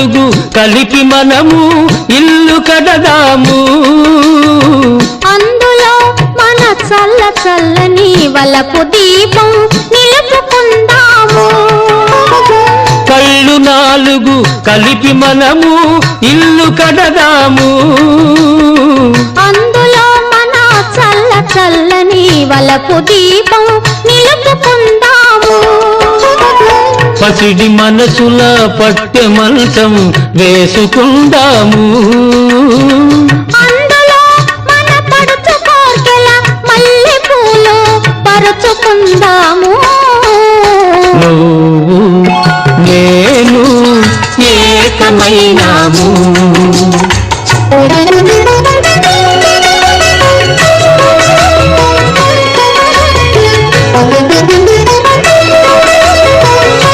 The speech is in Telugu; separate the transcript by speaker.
Speaker 1: నాలుగు కలిపి మనము ఇల్లు కడదాము
Speaker 2: అందులో మన చల్ల చల్లని వలపు దీపం నిలుపుకుందాము
Speaker 1: కళ్ళు నాలుగు కలిపి మనము ఇల్లు కడదాము
Speaker 2: అందులో మన చల్ల చల్లని వలపు దీపం నిలుపుకుందాము
Speaker 1: పసిడి మనసుల పట్టె మంచం వేసుకుందాము
Speaker 2: అందులో మన పడుచు కోర్కెల మల్లె పూలు పరుచుకుందాము
Speaker 1: నువ్వు నేను ఏకమైనాము